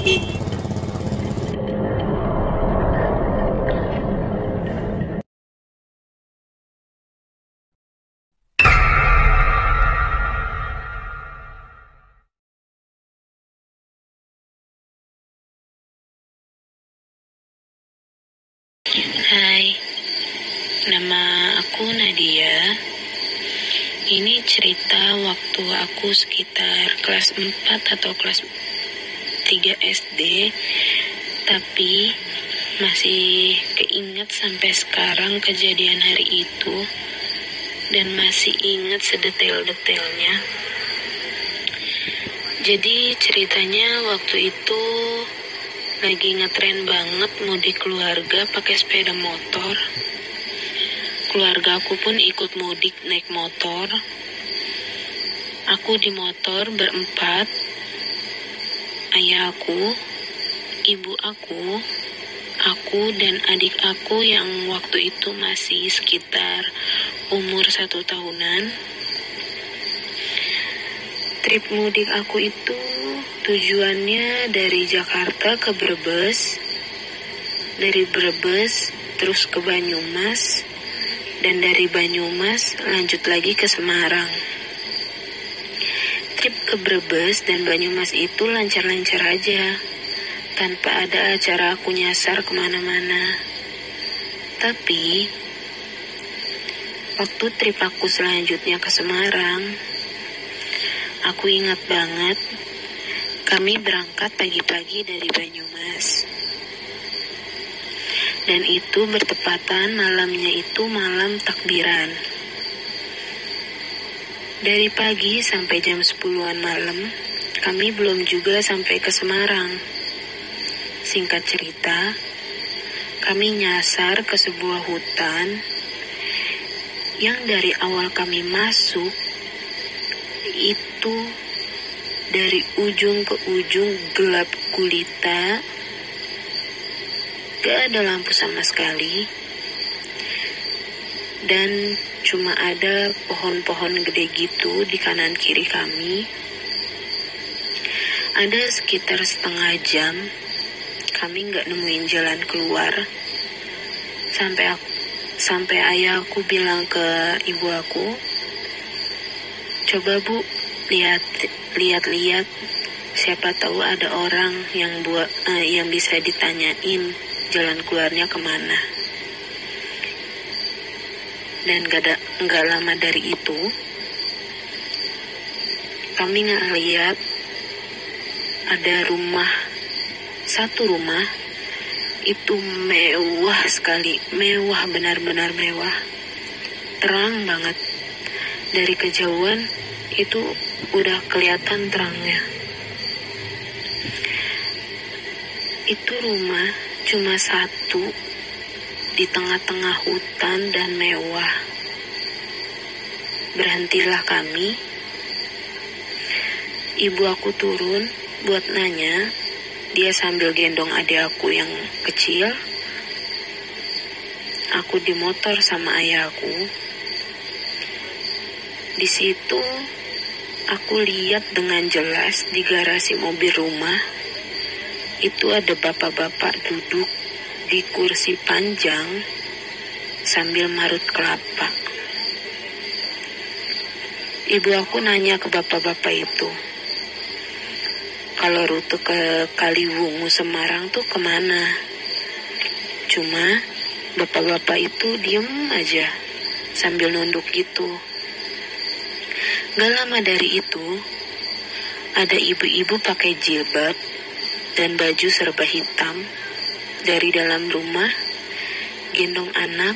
Hai, nama aku Nadia. Ini cerita waktu aku sekitar kelas 4 atau kelas 3 SD, tapi masih keinget sampai sekarang kejadian hari itu dan masih ingat sedetail-detailnya. Jadi ceritanya waktu itu lagi ngetren banget mudik keluarga pakai sepeda motor. Keluarga aku pun ikut mudik naik motor. Aku di motor berempat. Ayah aku, ibu aku dan adik aku yang waktu itu masih sekitar umur 1 tahunan. Trip mudik aku itu tujuannya dari Jakarta ke Brebes, dari Brebes terus ke Banyumas, dan dari Banyumas lanjut lagi ke Semarang. Trip ke Brebes dan Banyumas itu lancar-lancar aja, tanpa ada acara aku nyasar kemana-mana. Tapi waktu trip aku selanjutnya ke Semarang, aku ingat banget kami berangkat pagi-pagi dari Banyumas. Dan itu bertepatan malamnya itu malam takbiran. Dari pagi sampai jam 10-an malam, kami belum juga sampai ke Semarang. Singkat cerita, kami nyasar ke sebuah hutan yang dari awal kami masuk, itu dari ujung ke ujung gelap gulita, gak ada lampu sama sekali, dan cuma ada pohon-pohon gede gitu di kanan kiri kami. Ada sekitar setengah jam kami gak nemuin jalan keluar, sampai ayah aku bilang ke ibu aku, "Coba Bu, lihat, siapa tahu ada orang yang bisa ditanyain jalan keluarnya kemana." Dan gak lama dari itu, kami ngeliat ada satu rumah itu mewah sekali, mewah, benar-benar mewah, terang banget. Dari kejauhan itu udah kelihatan terangnya. Itu rumah cuma satu di tengah-tengah hutan dan mewah. Berhentilah kami. Ibu aku turun buat nanya. Dia sambil gendong adik aku yang kecil. Aku di motor sama ayahku. Di situ aku lihat dengan jelas di garasi mobil rumah itu ada bapak-bapak duduk di kursi panjang sambil marut kelapa. Ibu aku nanya ke bapak-bapak itu, kalau rute ke Kaliwungu Semarang tuh kemana? Cuma bapak-bapak itu diem aja sambil nunduk gitu. Gak lama dari itu, ada ibu-ibu pakai jilbab dan baju serba hitam dari dalam rumah, gendong anak,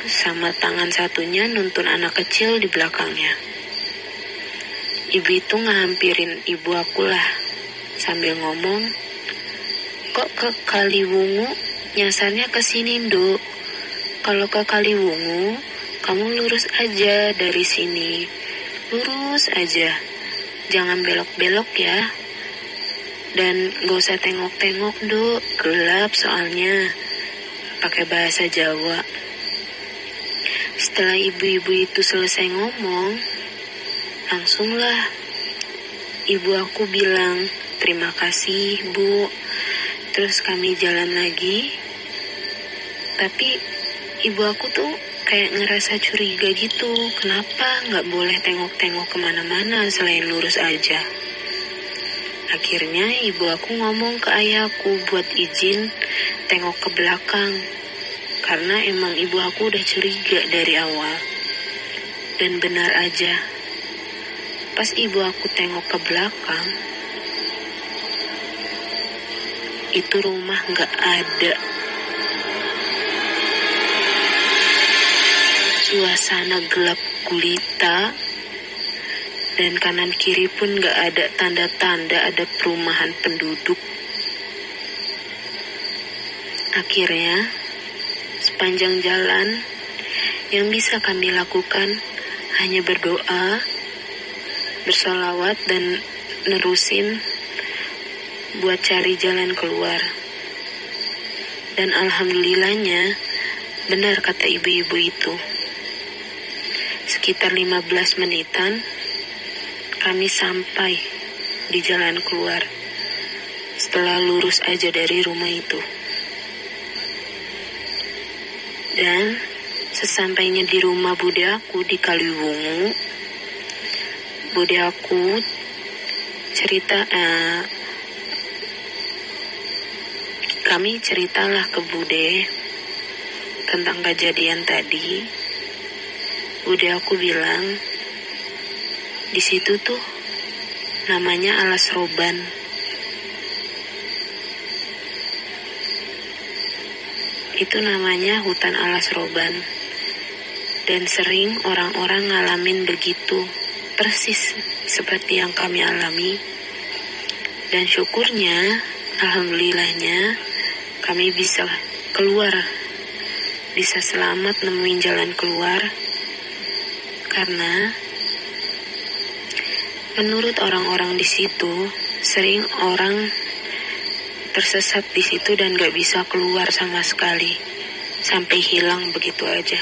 sama tangan satunya nuntun anak kecil di belakangnya. Ibu itu ngehampirin ibu aku lah, sambil ngomong, "Kok ke Kaliwungu nyasarnya ke sini, Nduk? Kalau ke Kaliwungu, kamu lurus aja dari sini. Lurus aja, jangan belok-belok ya. Dan gak usah tengok-tengok, Nduk, gelap soalnya." Pakai bahasa Jawa. Setelah ibu-ibu itu selesai ngomong, langsunglah ibu aku bilang, terima kasih Bu. Terus kami jalan lagi. Tapi ibu aku tuh kayak ngerasa curiga gitu. Kenapa nggak boleh tengok-tengok kemana-mana selain lurus aja? Akhirnya ibu aku ngomong ke ayahku buat izin tengok ke belakang. Karena emang ibu aku udah curiga dari awal. Dan benar aja, pas ibu aku tengok ke belakang, itu rumah gak ada. Suasana gelap gulita, dan kanan kiri pun gak ada tanda-tanda ada perumahan penduduk. Akhirnya, sepanjang jalan, yang bisa kami lakukan hanya berdoa, bersolawat, dan nerusin buat cari jalan keluar. Dan alhamdulillahnya, benar kata ibu-ibu itu. Sekitar 15 menitan, kami sampai di jalan keluar setelah lurus aja dari rumah itu. Dan sesampainya di rumah bude aku di Kaliwungu, bude aku cerita, kami ceritalah ke bude tentang kejadian tadi. Bude aku bilang, di situ tuh namanya Alas Roban. Itu namanya hutan Alas Roban. Dan sering orang-orang ngalamin begitu, persis seperti yang kami alami. Dan syukurnya, alhamdulillahnya, kami bisa keluar, bisa selamat nemuin jalan keluar. Karena menurut orang-orang di situ, sering orang tersesat di situ dan gak bisa keluar sama sekali, sampai hilang begitu aja.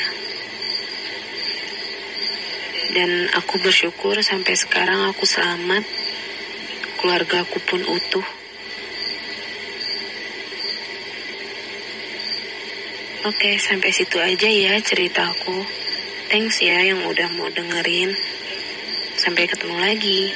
Dan aku bersyukur sampai sekarang aku selamat, keluarga aku pun utuh. Oke, sampai situ aja ya ceritaku. Thanks ya yang udah mau dengerin. Sampai ketemu lagi.